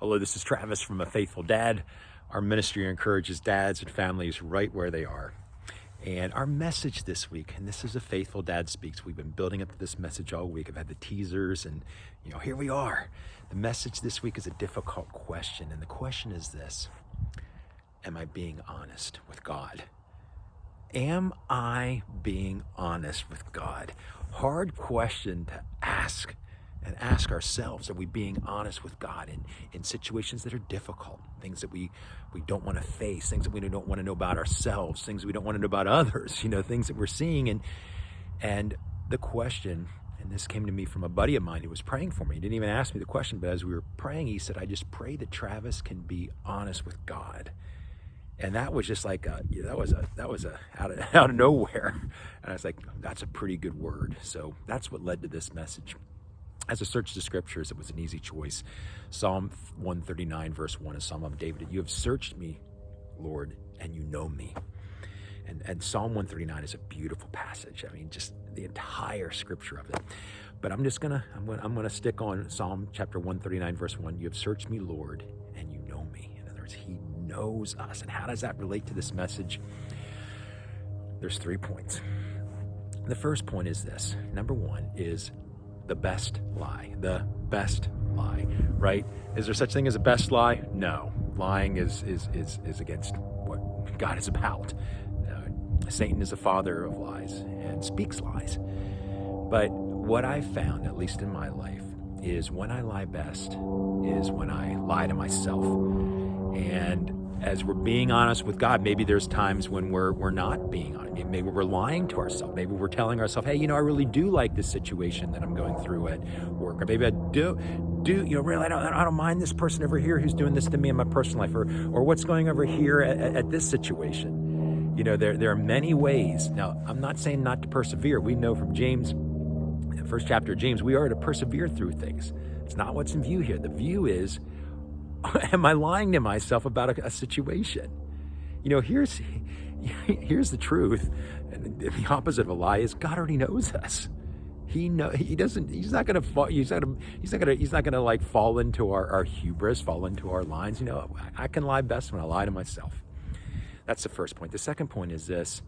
Hello, this is Travis from A Faithful Dad. Our ministry encourages dads and families right where they are. And our message this week, and this is A Faithful Dad Speaks. We've been building up this message all week. I've had the teasers and, here we are. The message this week is a difficult question. And the question is this: am I being honest with God? Am I being honest with God? Hard question to ask. And ask ourselves, are we being honest with God in situations that are difficult, things that we don't want to face, things that we don't want to know about ourselves, things we don't want to know about others, things that we're seeing. And the question, and this came to me from a buddy of mine who was praying for me. He didn't even ask me the question, but as we were praying, he said, I just pray that Travis can be honest with God. And that was just like, that was out of nowhere. And I was like, that's a pretty good word. So that's what led to this message. As I searched the scriptures, it was an easy choice. Psalm 139, verse 1 is Psalm of David. You have searched me, Lord, and you know me. And Psalm 139 is a beautiful passage. I mean, just the entire scripture of it. But I'm gonna stick on Psalm chapter 139, verse 1. You have searched me, Lord, and you know me. In other words, he knows us. And how does that relate to this message? There's 3 points. The first point is this. Number one is the best lie, right? Is there such thing as a best lie? No. Lying is against what God is about. Satan is the father of lies and speaks lies. But what I've found, at least in my life, is when I lie best is when I lie to myself. And as we're being honest with God, maybe there's times when we're not being honest. Maybe we're lying to ourselves. Maybe we're telling ourselves, hey, I really do like this situation that I'm going through at work. Or maybe I do, really, I don't mind this person over here who's doing this to me in my personal life, or what's going over here at this situation. There are many ways. Now, I'm not saying not to persevere. We know from James, the first chapter of James, we are to persevere through things. It's not what's in view here. The view is, am I lying to myself about a situation? Here's the truth. And the opposite of a lie is God already knows us. He's not gonna like fall into our hubris, fall into our lines. I can lie best when I lie to myself. That's the first point. The second point is this.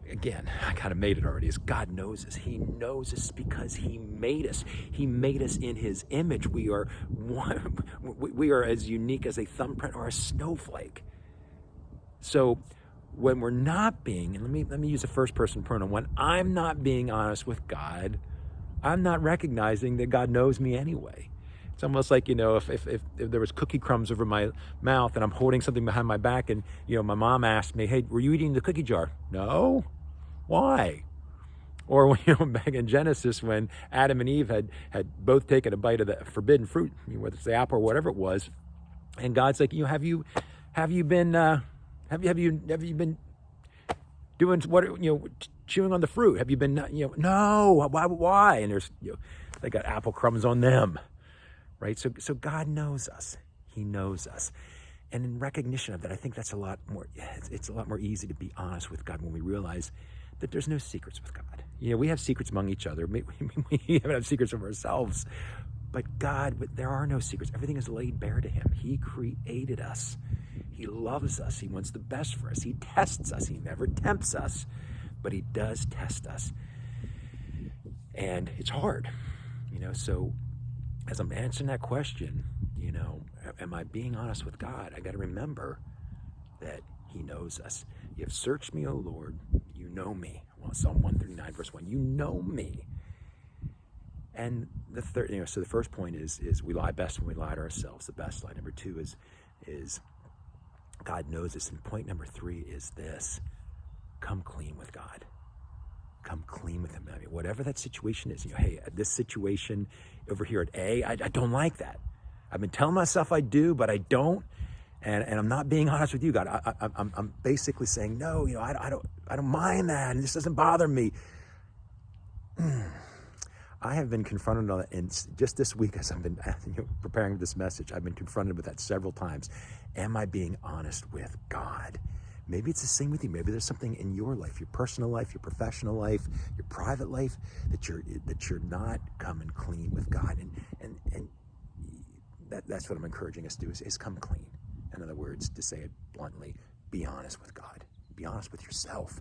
Again, I kind of made it already, is God knows us. He knows us because he made us. He made us in his image. We are as unique as a thumbprint or a snowflake. So when we're not being, and let me use a first person pronoun, when I'm not being honest with God, I'm not recognizing that God knows me anyway. It's almost like, if there was cookie crumbs over my mouth and I'm holding something behind my back and, my mom asked me, hey, were you eating the cookie jar? No. Why? Or, back in Genesis when Adam and Eve had both taken a bite of the forbidden fruit, whether it's the apple or whatever it was, and God's like, have you been doing what, chewing on the fruit? Have you been, no, why? And there's, they got apple crumbs on them. Right? So God knows us. He knows us. And in recognition of that, I think that's a lot more, it's a lot more easy to be honest with God when we realize that there's no secrets with God. We have secrets among each other. We even have secrets of ourselves. But there are no secrets. Everything is laid bare to him. He created us. He loves us. He wants the best for us. He tests us. He never tempts us, but he does test us. And it's hard, so as I'm answering that question, am I being honest with God? I got to remember that he knows us. You have searched me, O Lord. You know me. Well, Psalm 139, verse 1. You know me. And the third, so the first point is we lie best when we lie to ourselves. The best lie. Number two is God knows us. And point number 3 is this: come clean with God. Come clean with him. I mean, whatever that situation is, hey, this situation over here at A, I don't like that. I've been telling myself I do, but I don't, and I'm not being honest with you, God. I'm basically saying no. I don't mind that, and this doesn't bother me. I have been confronted on that, and just this week as I've been preparing this message, I've been confronted with that several times. Am I being honest with God? Maybe it's the same with you. Maybe there's something in your life, your personal life, your professional life, your private life, that you're not coming clean with God, and that's what I'm encouraging us to do is come clean. In other words, to say it bluntly, be honest with God. Be honest with yourself.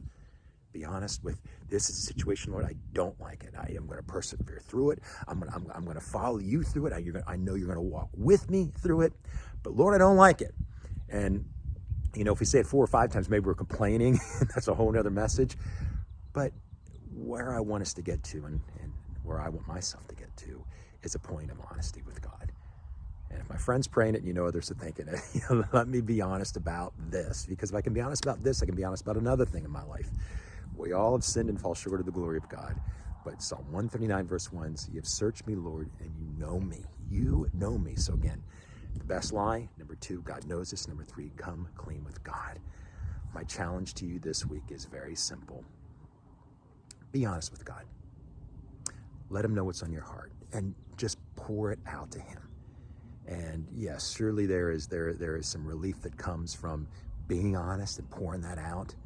Be honest with, this is a situation, Lord, I don't like it. I am going to persevere through it. I'm going to follow you through it. I know you're going to walk with me through it. But Lord, I don't like it. And, if we say it 4 or 5 times, maybe we're complaining. That's a whole other message. But where I want us to get to, and where I want myself to get to, is a point of honesty with God. And if my friend's praying it, and others are thinking it, let me be honest about this. Because if I can be honest about this, I can be honest about another thing in my life. We all have sinned and fall short of the glory of God. But Psalm 139, verse 1, so you have searched me, Lord, and you know me. You know me. So again, the best lie. Number 2, God knows us. Number 3, come clean with God. My challenge to you this week is very simple. Be honest with God. Let him know what's on your heart and just pour it out to him. And yes, surely there is some relief that comes from being honest and pouring that out.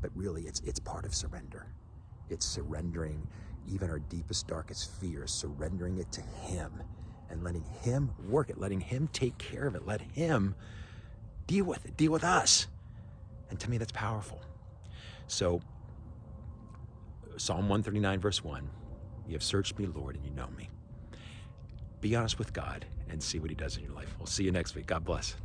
But really, it's part of surrender. It's surrendering even our deepest, darkest fears, surrendering it to him and letting him work it, letting him take care of it, let him deal with it, deal with us. And to me, that's powerful. So, Psalm 139, verse 1, you have searched me, Lord, and you know me. Be honest with God and see what he does in your life. We'll see you next week. God bless.